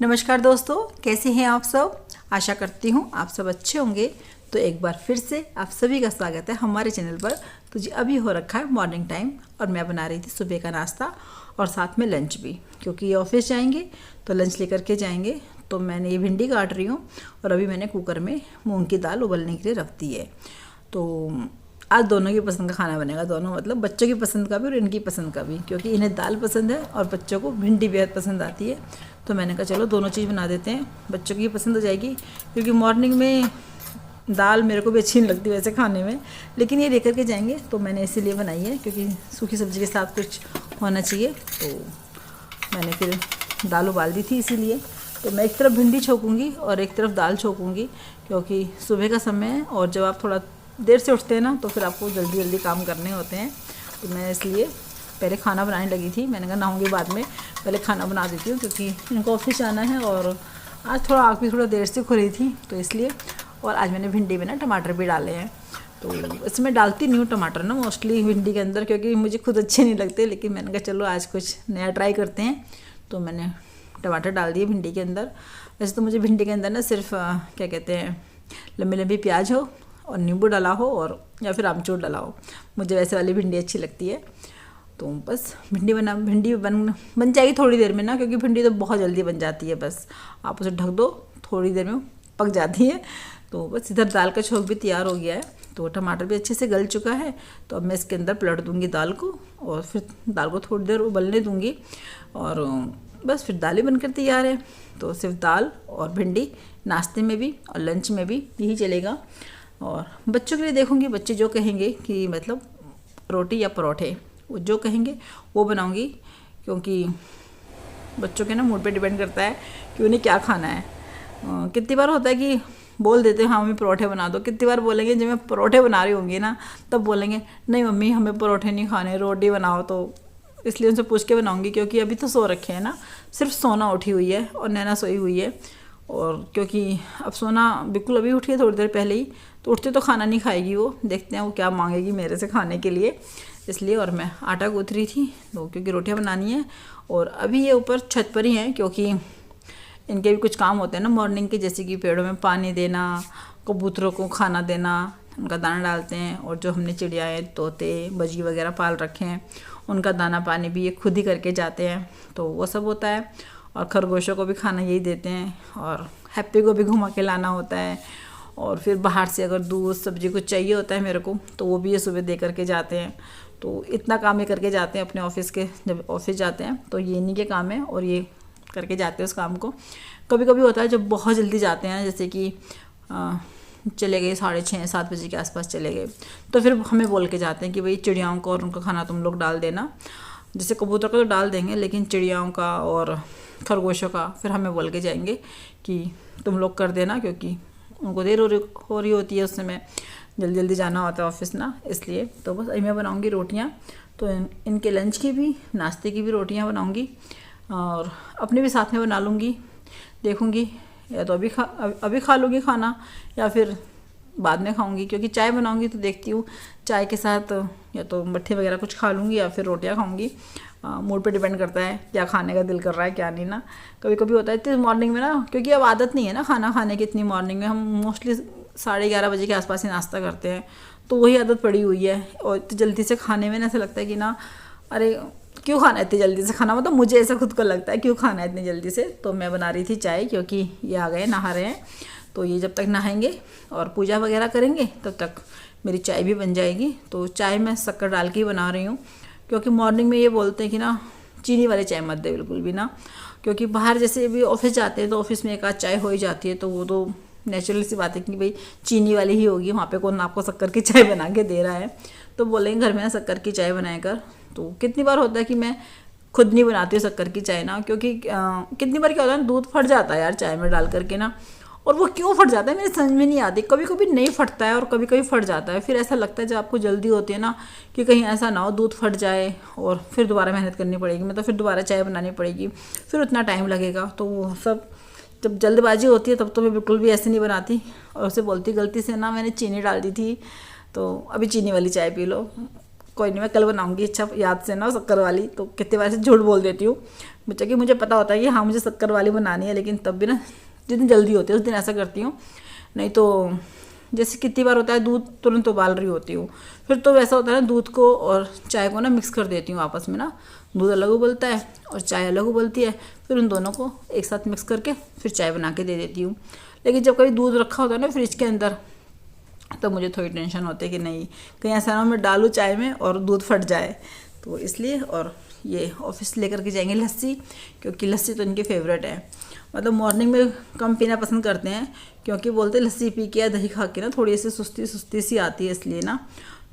नमस्कार दोस्तों, कैसे हैं आप सब। आशा करती हूँ आप सब अच्छे होंगे। तो एक बार फिर से आप सभी का स्वागत है हमारे चैनल पर। तो जी अभी हो रखा है मॉर्निंग टाइम और मैं बना रही थी सुबह का नाश्ता और साथ में लंच भी, क्योंकि ये ऑफिस जाएंगे तो लंच लेकर के जाएंगे। तो मैंने ये भिंडी काट रही हूँ और अभी मैंने कुकर में मूँग की दाल उबलने के लिए रख दी है। तो आज दोनों की पसंद का खाना बनेगा, दोनों मतलब बच्चों की पसंद का भी और इनकी पसंद का भी, क्योंकि इन्हें दाल पसंद है और बच्चों को भिंडी बेहद पसंद आती है। तो मैंने कहा चलो दोनों चीज़ बना देते हैं, बच्चों की पसंद हो जाएगी। क्योंकि मॉर्निंग में दाल मेरे को भी अच्छी नहीं लगती वैसे खाने में, लेकिन ये लेकर के जाएंगे तो मैंने इसीलिए बनाई है, क्योंकि सूखी सब्ज़ी के साथ कुछ होना चाहिए। तो मैंने फिर दाल उबाल दी थी इसीलिए। तो मैं एक तरफ भिंडी छोकूँगी और एक तरफ दाल छोकूँगी, क्योंकि सुबह का समय है और जब आप थोड़ा देर से उठते हैं ना तो फिर आपको जल्दी जल्दी काम करने होते हैं। तो मैं इसलिए पहले खाना बनाने लगी थी। मैंने कहा नहाऊंगी बाद में, पहले खाना बना देती हूँ, क्योंकि इनको ऑफिस जाना है और आज थोड़ा आँख भी थोड़ा देर से खुली थी तो इसलिए। और आज मैंने भिंडी में ना टमाटर भी डाले हैं। तो इसमें डालती नहीं हूँ टमाटर ना मोस्टली भिंडी के अंदर, क्योंकि मुझे खुद अच्छे नहीं लगते, लेकिन मैंने कहा चलो आज कुछ नया ट्राई करते हैं। तो मैंने टमाटर डाल दिए भिंडी के अंदर। वैसे तो मुझे भिंडी के अंदर ना सिर्फ क्या कहते हैं, लंबी लंबी प्याज हो और नींबू डाला हो और या फिर आमचूर डाला हो, मुझे वैसे वाली भिंडी अच्छी लगती है। तो बस भिंडी बन जाएगी थोड़ी देर में ना, क्योंकि भिंडी तो बहुत जल्दी बन जाती है। बस आप उसे ढक दो, थोड़ी देर में पक जाती है। तो बस इधर दाल का छोंक भी तैयार हो गया है, तो टमाटर भी अच्छे से गल चुका है। तो अब मैं इसके अंदर पलट दूँगी दाल को और फिर दाल को थोड़ी देर उबलने दूँगी और बस फिर दाल ही बनकर तैयार है। तो सिर्फ दाल और भिंडी नाश्ते में भी और लंच में भी यही चलेगा। और बच्चों के लिए देखूंगी, बच्चे जो कहेंगे कि मतलब रोटी या परोठे, वो जो कहेंगे वो बनाऊंगी, क्योंकि बच्चों के ना मूड पे डिपेंड करता है कि उन्हें क्या खाना है। कितनी बार होता है कि बोल देते हैं हाँ मम्मी परोठे बना दो, कितनी बार बोलेंगे जब मैं परोठे बना रही होंगी ना तब बोलेंगे नहीं मम्मी हमें परोठे नहीं खाने, रोटी बनाओ। तो इसलिए उनसे पूछ के बनाऊंगी, क्योंकि अभी तो सो रखे हैं ना, सिर्फ सोना उठी हुई है और नैना सोई हुई है। और क्योंकि अब सोना बिल्कुल अभी उठी है थोड़ी देर पहले ही, तो उठते तो खाना नहीं खाएगी वो, देखते हैं वो क्या मांगेगी मेरे से खाने के लिए, इसलिए। और मैं आटा गूँथ रही थी तो क्योंकि रोटियां बनानी है। और अभी ये ऊपर छत पर ही हैं, क्योंकि इनके भी कुछ काम होते हैं ना मॉर्निंग के, जैसे कि पेड़ों में पानी देना, कबूतरों को खाना देना, उनका दाना डालते हैं। और जो हमने चिड़ियाएँ, तोते, बजी वगैरह पाल रखे हैं, उनका दाना पानी भी ये खुद ही करके जाते हैं, तो वो सब होता है। और खरगोशों को भी खाना यही देते हैं, और हैप्पी को भी घुमा के लाना होता है। और फिर बाहर से अगर दूध सब्जी कुछ चाहिए होता है मेरे को, तो वो भी ये सुबह दे करके जाते हैं। तो इतना काम ये करके जाते हैं अपने ऑफिस के, जब ऑफिस जाते हैं तो ये इन्हीं के काम है और ये करके जाते हैं उस काम को। कभी कभी होता है जब बहुत जल्दी जाते हैं, जैसे कि चले गए 6:30-7 बजे के आसपास चले गए, तो फिर हमें बोल के जाते हैं कि भाई चिड़ियाओं को और उनका खाना तुम लोग डाल देना। जैसे कबूतर का तो डाल देंगे, लेकिन चिड़ियाओं का और खरगोशों का फिर हमें बोल के जाएंगे कि तुम लोग कर देना, क्योंकि उनको देर हो रही होती है, उस समय जल्दी जल्दी जाना होता है ऑफिस ना, इसलिए। तो बस अभी मैं बनाऊँगी रोटियाँ, तो इनके लंच की भी नाश्ते की भी रोटियाँ बनाऊँगी और अपने भी साथ में बना लूँगी। देखूँगी या तो अभी खा लूँगी खाना या फिर बाद में खाऊंगी, क्योंकि चाय बनाऊंगी तो देखती हूँ चाय के साथ या तो मट्ठी वगैरह कुछ खा लूँगी या फिर रोटियाँ खाऊंगी। मूड पे डिपेंड करता है क्या खाने का दिल कर रहा है क्या नहीं ना। कभी कभी होता है इतनी मॉर्निंग में ना, क्योंकि अब आदत नहीं है ना खाना खाने की इतनी मॉर्निंग में, हम मोस्टली 11:30 बजे के आसपास ही नाश्ता करते हैं, तो वही आदत पड़ी हुई है। और इतनी जल्दी से खाने में ना ऐसा लगता है कि ना अरे क्यों खाना है इतनी जल्दी से खाना, मतलब मुझे ऐसा खुद को लगता है क्यों खाना है इतनी जल्दी से। तो मैं बना रही थी चाय, क्योंकि ये आ गए नहा रहे हैं, तो ये जब तक नहाएंगे और पूजा वगैरह करेंगे तब तक मेरी चाय भी बन जाएगी। तो चाय मैं शक्कर डाल के ही बना रही हूँ, क्योंकि मॉर्निंग में ये बोलते हैं कि ना चीनी वाली चाय मत दे बिल्कुल भी ना, क्योंकि बाहर जैसे भी ऑफिस जाते हैं तो ऑफिस में एक आध चाय हो ही जाती है, तो वो तो नेचुरल सी बात है कि भाई चीनी वाली ही होगी, वहाँ पे कौन आपको शक्कर की चाय बना के दे रहा है। तो बोलेंगे घर में ना शक्कर की चाय बनाए कर। तो कितनी बार होता है कि मैं खुद नहीं बनाती हूँ शक्कर की चाय ना, क्योंकि कितनी बार क्या होता है ना, दूध फट जाता है यार चाय में डाल करके ना, और वो क्यों फट जाता है मेरे समझ में नहीं आती। कभी कभी नहीं फटता है और कभी कभी फट जाता है, फिर ऐसा लगता है जब आपको जल्दी होती है ना कि कहीं ऐसा ना हो दूध फट जाए और फिर दोबारा मेहनत करनी पड़ेगी, मतलब फिर दोबारा चाय बनानी पड़ेगी, फिर उतना टाइम लगेगा। तो वो सब जब जल्दबाजी होती है तब तो मैं बिल्कुल भी ऐसे नहीं बनाती, और उसे बोलती गलती से ना मैंने चीनी डाल दी थी, तो अभी चीनी वाली चाय पी लो। कोई नहीं, मैं कल बनाऊंगी। अच्छा याद से ना शक्कर वाली, तो कितनी बार से झूठ बोल देती हूँ मुझे कि मुझे पता होता है कि हाँ मुझे शक्कर वाली बनानी है, लेकिन तब भी ना जितनी जल्दी होती है उस दिन ऐसा करती हूँ। नहीं तो जैसे कितनी बार होता है दूध तुरंत उबाल रही होती हूँ, फिर तो वैसा होता है ना दूध को और चाय को ना मिक्स कर देती हूँ आपस में ना। दूध अलग उबलता है और चाय अलग उबलती है, फिर उन दोनों को एक साथ मिक्स करके फिर चाय बना के दे देती हूँ। लेकिन जब कभी दूध रखा होता है ना फ्रिज के अंदर, तो मुझे थोड़ी टेंशन होती है कि नहीं कहीं ऐसा ना मैं डालूँ चाय में और दूध फट जाए, तो इसलिए। और ये ऑफिस लेकर के जाएंगे लस्सी, क्योंकि लस्सी तो इनकी फेवरेट है। मतलब मॉर्निंग में कम पीना पसंद करते हैं, क्योंकि बोलते हैं लस्सी पी के या दही खा के ना थोड़ी सी सुस्ती सुस्ती सी आती है, इसलिए ना।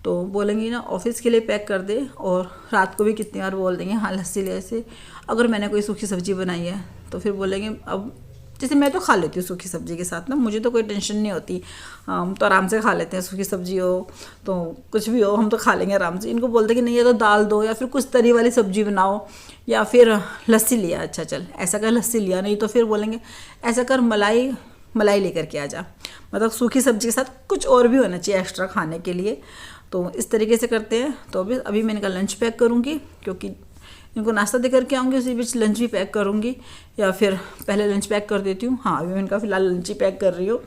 तो बोलेंगी ना ऑफिस के लिए पैक कर दे, और रात को भी कितनी बार बोल देंगे हाँ लस्सी ले ऐसे। अगर मैंने कोई सूखी सब्जी बनाई है तो फिर बोलेंगे, अब जैसे मैं तो खा लेती हूँ सूखी सब्जी के साथ ना, मुझे तो कोई टेंशन नहीं होती। हम तो आराम से खा लेते हैं, सूखी सब्जी हो तो कुछ भी हो हम तो खा लेंगे आराम से। इनको बोलते कि नहीं ये तो दाल दो, या फिर कुछ तरी वाली सब्जी बनाओ, या फिर लस्सी लिया, अच्छा चल ऐसा कर लस्सी लिया, नहीं तो फिर बोलेंगे ऐसा कर मलाई लेकर के आ जा। मतलब सूखी सब्जी के साथ कुछ और भी होना चाहिए एक्स्ट्रा खाने के लिए। तो इस तरीके से करते हैं। तो अभी मैं इनका लंच पैक करूँगी, क्योंकि इनको नाश्ता दे करके आऊँगी, उसी बीच लंच भी पैक करूँगी, या फिर पहले लंच पैक कर देती हूँ। हाँ अभी मैं इनका फ़िलहाल लंच ही पैक कर रही हूँ,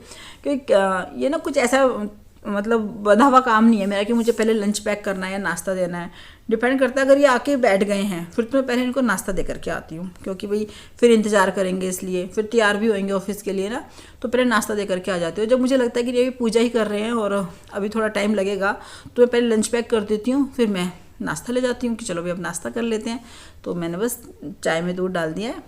क्योंकि ये ना कुछ ऐसा मतलब बंधा हुआ काम नहीं है मेरा कि मुझे पहले लंच पैक करना है या नाश्ता देना है। डिपेंड करता है, अगर ये आके बैठ गए हैं फिर तो मैं पहले इनको नाश्ता दे करके आती हूँ, क्योंकि भाई फिर इंतज़ार करेंगे, इसलिए फिर तैयार भी होंगे ऑफिस के लिए ना, तो पहले नाश्ता दे करके आ जाती हूँ। जब मुझे लगता है कि ये पूजा ही कर रहे हैं और अभी थोड़ा टाइम लगेगा, तो मैं पहले लंच पैक कर देती हूँ, फिर मैं नाश्ता ले जाती हूँ कि चलो भाई अब नाश्ता कर लेते हैं। तो मैंने बस चाय में दूध डाल दिया है,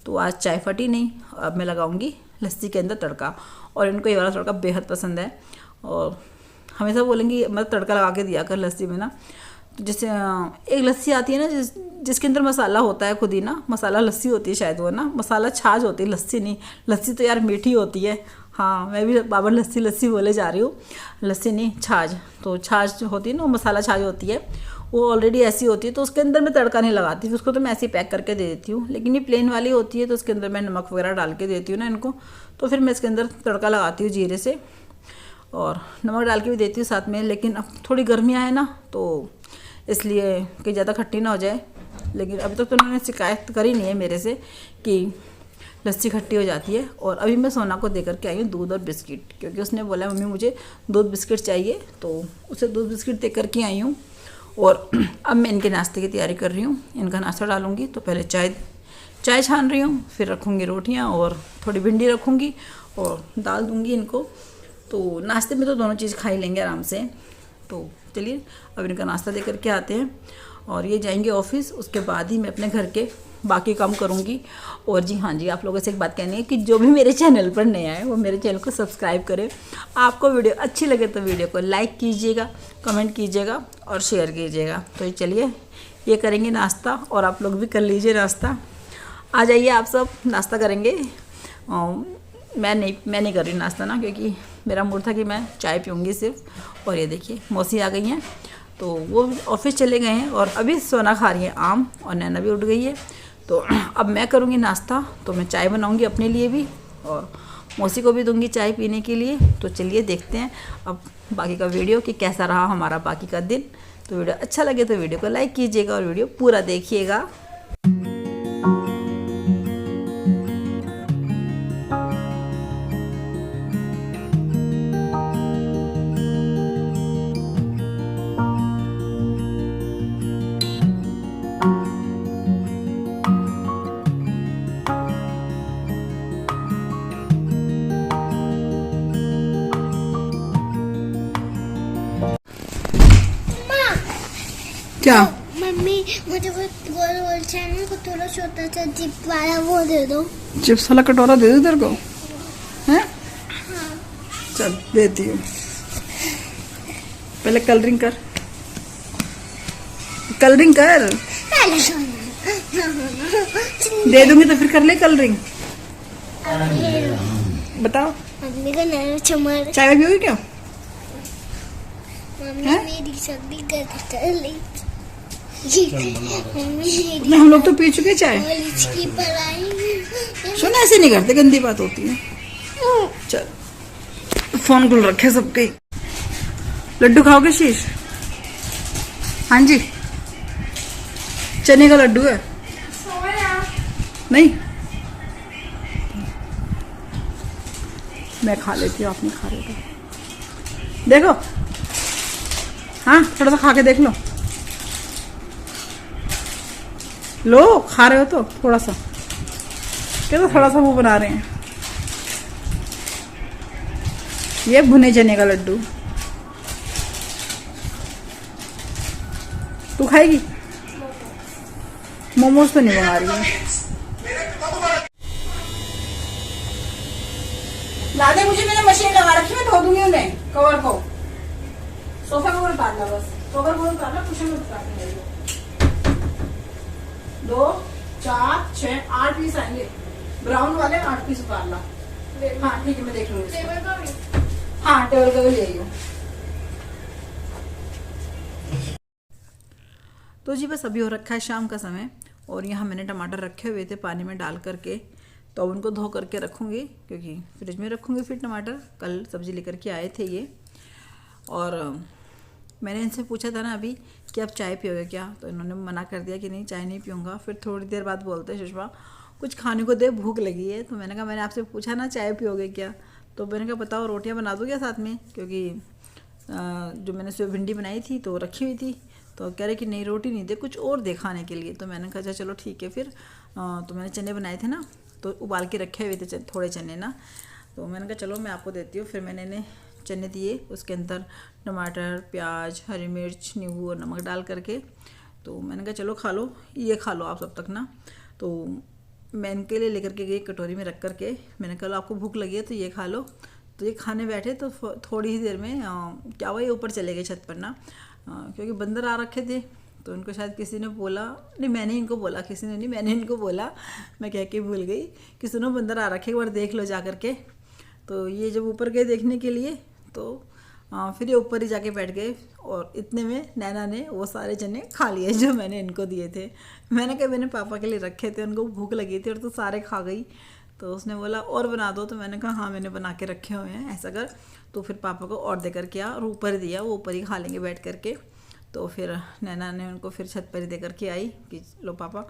तो आज चाय फटी नहीं। अब मैं लगाऊंगी लस्सी के अंदर तड़का, और इनको ये वाला तड़का बेहद पसंद है, और हमेशा बोलेंगी मतलब तड़का लगा के दिया कर लस्सी में ना। तो जैसे एक लस्सी आती है ना जिसके अंदर मसाला होता है खुद ही ना, मसाला लस्सी होती है शायद वो ना, मसाला छाछ होती है, लस्सी नहीं। लस्सी तो यार मीठी होती है। हाँ मैं भी बाबर लस्सी बोले जा रही हूँ, लस्सी नहीं छाछ। तो छाछ जो होती है ना वो मसाला छाछ होती है, वो ऑलरेडी ऐसी होती है, तो उसके अंदर मैं तड़का नहीं लगाती, उसको तो मैं ऐसे ही पैक करके दे देती हूँ। लेकिन ये प्लेन वाली होती है तो उसके अंदर मैं नमक वगैरह डाल के देती हूँ ना इनको, तो फिर मैं इसके अंदर तड़का लगाती हूँ जीरे से, और नमक डाल के भी देती हूँ साथ में। लेकिन अब थोड़ी गर्मियाँ है ना, तो इसलिए कि ज़्यादा खट्टी ना हो जाए। लेकिन अभी तक तो उन्होंने शिकायत करी नहीं है मेरे से कि लस्सी खट्टी हो जाती है। और अभी मैं सोना को दे करके आई हूँ दूध और बिस्किट, क्योंकि उसने बोला मम्मी मुझे दूध बिस्किट चाहिए, तो उसे दूध बिस्किट दे करके आई हूँ। और अब मैं इनके नाश्ते की तैयारी कर रही हूँ, इनका नाश्ता डालूँगी। तो पहले चाय छान रही हूँ, फिर रखूँगी रोटियाँ और थोड़ी भिंडी रखूँगी और दाल दूँगी इनको। तो नाश्ते में तो दोनों चीज़ खा ही लेंगे आराम से। तो चलिए अब इनका नाश्ता दे करके आते हैं, और ये जाएंगे ऑफिस, उसके बाद ही मैं अपने घर के बाकी काम करूँगी। और जी हाँ जी, आप लोगों से एक बात कहनी है कि जो भी मेरे चैनल पर नया है वो मेरे चैनल को सब्सक्राइब करें। आपको वीडियो अच्छी लगे तो वीडियो को लाइक कीजिएगा, कमेंट कीजिएगा और शेयर कीजिएगा। तो चलिए ये करेंगे नाश्ता, और आप लोग भी कर लीजिए नाश्ता। आ जाइए आप सब नाश्ता करेंगे। मैं नहीं कर रही नाश्ता ना, क्योंकि मेरा मूड था कि मैं चाय पीऊँगी सिर्फ। और ये देखिए मौसी आ गई हैं, तो वो ऑफिस चले गए हैं, और अभी सोना खा रही है आम, और नैना भी उठ गई है। तो अब मैं करूँगी नाश्ता, तो मैं चाय बनाऊँगी अपने लिए भी, और मौसी को भी दूँगी चाय पीने के लिए। तो चलिए देखते हैं अब बाकी का वीडियो कि कैसा रहा हमारा बाकी का दिन। तो वीडियो अच्छा लगे तो वीडियो को लाइक कीजिएगा और वीडियो पूरा देखिएगा। क्या मम्मी मुझे वो गोल चाहिए को थोड़ा छोटा सा जिप वाला वो दे दो। चिप्स वाला कटोरा दे दो तेरे को, हैं? हाँ। चल देती हूँ, पहले कलरिंग कर। दे दूंगी तो फिर कर ले कलरिंग। बताओ मम्मी का नया चमर चाय पियोगी क्या? मम्मी मेरी सब्जी कर ली। मम्मी हम लोग तो पी चुके चाय। इसकी पढ़ाई सुन ऐसे नहीं करते, गंदी बात होती है। चल फोन खुल रखे सबके। लड्डू खाओगे शीश? हाँ जी, चने का लड्डू है। नहीं, मैं खा लेती हूँ, आप नहीं खा रहे तो देखो। हाँ, थोड़ा सा खा के देख लो। लो, खा रहे हो तो थोड़ा सा, क्या तो थोड़ा सा वो बना रहे हैं। ये भुने चने का लड्डू। तू खाएगी? मोमोज तो नहीं बना रही है। ला दे मुझे, मैंने मशीन लगा रखी, मैं धो दूंगी उन्हें कवर को। सोफा कवर उतारना, बस सोफा कवर उतारना, कुशन में उतारना। 2 4 6 8 पीस आएंगे ब्राउन वाले, 8 पीस उतारना। हाँ ठीक है, मैं देख लूंगी। हाँ, टेबल का भी ले आई हूँ। तो जी बस अभी हो रखा है शाम का समय, और यहाँ मैंने टमाटर रखे हुए थे पानी में डाल करके, तो अब उनको धो करके रखूँगी, क्योंकि फ्रिज में रखूँगी फिर टमाटर। कल सब्ज़ी लेकर के आए थे ये, और मैंने इनसे पूछा था ना अभी कि आप चाय पियोगे क्या, तो इन्होंने मना कर दिया कि नहीं चाय नहीं पीऊँगा। फिर थोड़ी देर बाद बोलते हैं सुषमा कुछ खाने को दे, भूख लगी है। तो मैंने कहा मैंने आपसे पूछा ना चाय पियोगे क्या, तो मैंने कहा बताओ रोटियाँ बना दो क्या साथ में, क्योंकि जो मैंने सुबह भिंडी बनाई थी तो रखी हुई थी। तो कह रहे कि नहीं रोटी नहीं दे, कुछ और दे खाने के लिए। तो मैंने कहा चलो ठीक है फिर। तो मैंने चने बनाए थे ना, तो उबाल के रखे हुए थे थोड़े चने ना, तो मैंने कहा चलो मैं आपको देती हूँ। फिर मैंने इन्हें चने दिए, उसके अंदर टमाटर, प्याज, हरी मिर्च, नींबू और नमक डाल करके। तो मैंने कहा चलो खा लो, ये खा लो आप सब तक ना। तो मैं इनके लिए लेकर के गई कटोरी में रख करके, मैंने कहा आपको भूख लगी है तो ये खा लो। तो ये खाने बैठे तो थोड़ी ही देर में क्या हुआ, ये ऊपर चले गए छत पर ना, क्योंकि बंदर आ रखे थे। तो उनको शायद किसी ने बोला, नहीं मैंने इनको बोला, किसी ने नहीं, मैंने इनको बोला, मैं कह के भूल गई कि सुनो बंदर आ रखे, एक बार देख लो जा करके। तो ये जब ऊपर गए देखने के लिए, तो फिर ये ऊपर ही जाके बैठ गए, और इतने में नैना ने वो सारे चने खा लिए जो मैंने इनको दिए थे। मैंने कहा मैंने पापा के लिए रखे थे, उनको भूख लगी थी और तो सारे खा गई। तो उसने बोला और बना दो, तो मैंने कहा हाँ मैंने बना के रखे हुए हैं, ऐसा कर। तो फिर पापा को और दे करके आ, और ऊपर ही दिया, वो ऊपर ही खा लेंगे बैठ करके। तो फिर नैना ने उनको फिर छत पर ही दे करके आई कि लो पापा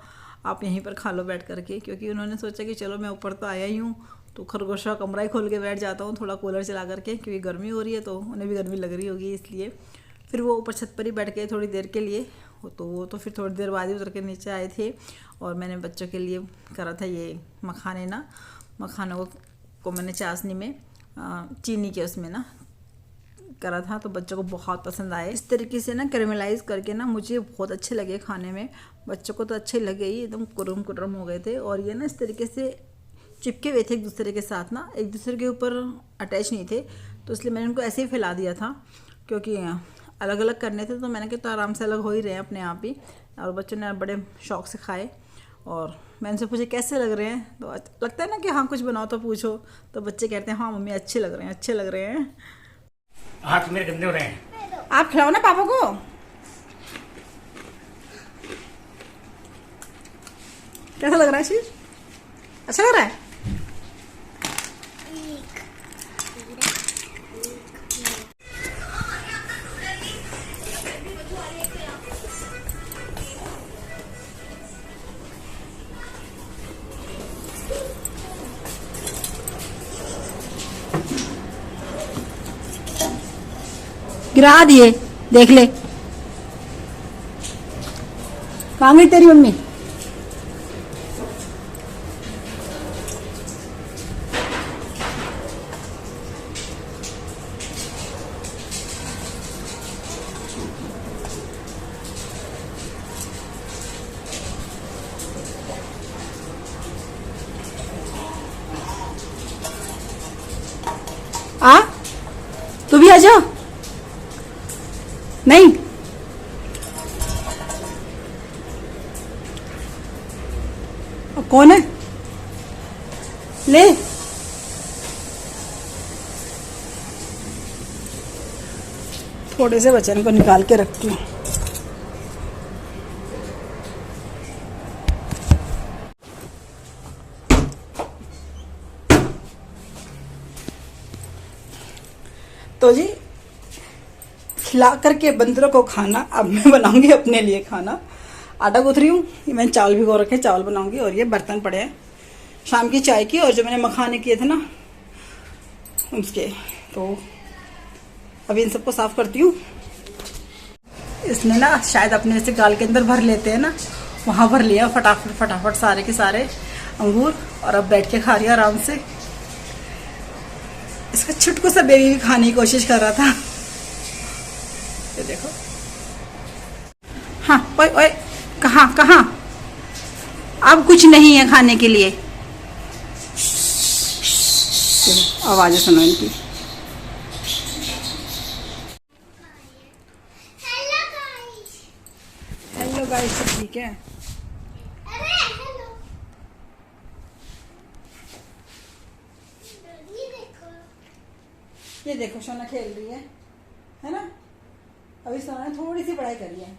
आप यहीं पर खा लो बैठ करके, क्योंकि उन्होंने सोचा कि चलो मैं ऊपर तो आया ही हूँ, तो खरगोशा कमरा ही खोल के बैठ जाता हूँ थोड़ा कूलर चला करके, क्योंकि गर्मी हो रही है तो उन्हें भी गर्मी लग रही होगी इसलिए। फिर वो ऊपर छत पर ही बैठ गए थोड़ी देर के लिए। तो वो तो फिर थोड़ी देर बाद ही उतर के नीचे आए थे, और मैंने बच्चों के लिए करा था ये मखाने ना, मखानों को मैंने चाशनी में चीनी के उसमें ना करा था, तो बच्चों को बहुत पसंद आए। इस तरीके से ना कैरेमलाइज करके ना मुझे बहुत अच्छे लगे खाने में, बच्चों को तो अच्छे लगे ही, एकदम कुरम कुरम हो गए थे। और ये ना इस तरीके से चिपके हुए थे एक दूसरे के साथ ना, एक दूसरे के ऊपर अटैच नहीं थे, तो इसलिए मैंने उनको ऐसे ही फैला दिया था, क्योंकि अलग अलग करने थे। तो मैंने कहा तो आराम से अलग हो ही रहे हैं अपने आप ही, और बच्चों ने बड़े शौक से खाए। और मैं उनसे पूछे कैसे लग रहे हैं, तो लगता है ना कि हाँ कुछ बनाओ तो पूछो, तो बच्चे कहते हैं हाँ मम्मी अच्छे लग रहे हैं, अच्छे लग रहे हैं। हाथ मेरे गंदे हो रहे हैं। आप खिलाओ ना पापा को। कैसा लग रहा है शीश, अच्छा लग रहा है? गिरा दिए, देख ले। कहाँ गई तेरी मम्मी? आ तू भी आ जा। नहीं कौन है? ले थोड़े से बच्चन को निकाल के रखती हूँ। तो जी खिला करके बंदरों को खाना, अब मैं बनाऊंगी अपने लिए खाना। आटा गूंथ रही हूँ, मैंने चावल भिगो रखे, चावल बनाऊंगी। और ये बर्तन पड़े हैं शाम की चाय की, और जो मैंने मखाने किए थे ना उसके, तो अभी इन सबको साफ करती हूँ। इसने ना शायद अपने से गाल के अंदर भर लेते हैं ना, वहाँ भर लिया फटाफट फटाफट सारे के सारे अंगूर, और अब बैठ के खा रही है आराम से। इसका छुटकू सा बेबी भी खाने की कोशिश कर रहा था, ये देखो। हाँ ओए ओए, कहाँ कहाँ, अब कुछ नहीं है खाने के लिए। आवाजें सुनो इनकी। हेलो गाइस, सब ठीक है? अरे हेलो, ये देखो सोना खेल रही है ना। अभी सोना ने थोड़ी सी पढ़ाई करी है,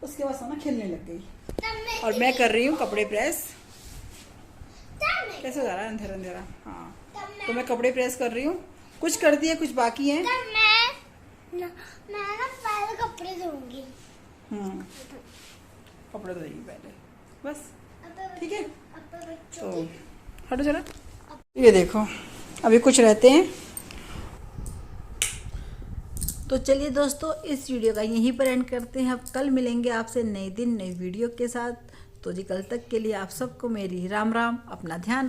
उसके बाद सोना खेलने लग गई। और मैं कर रही हूँ कपड़े प्रेस। कैसे हो जा रहा है अंधेरा अंधेरा? हाँ, तो मैं कपड़े प्रेस कर रही हूँ, कुछ कर दिए कुछ बाकी हैं। मैं ना पहले कपड़े धोऊंगी। कपड़े धोएगी पहले, बस ठीक है। तो तो हटो जरा। ये देखो अभी कुछ रहते हैं। तो चलिए दोस्तों, इस वीडियो का यहीं पर एंड करते हैं। अब कल मिलेंगे आपसे नए दिन नई वीडियो के साथ। तो जी कल तक के लिए आप सबको मेरी राम राम, अपना ध्यान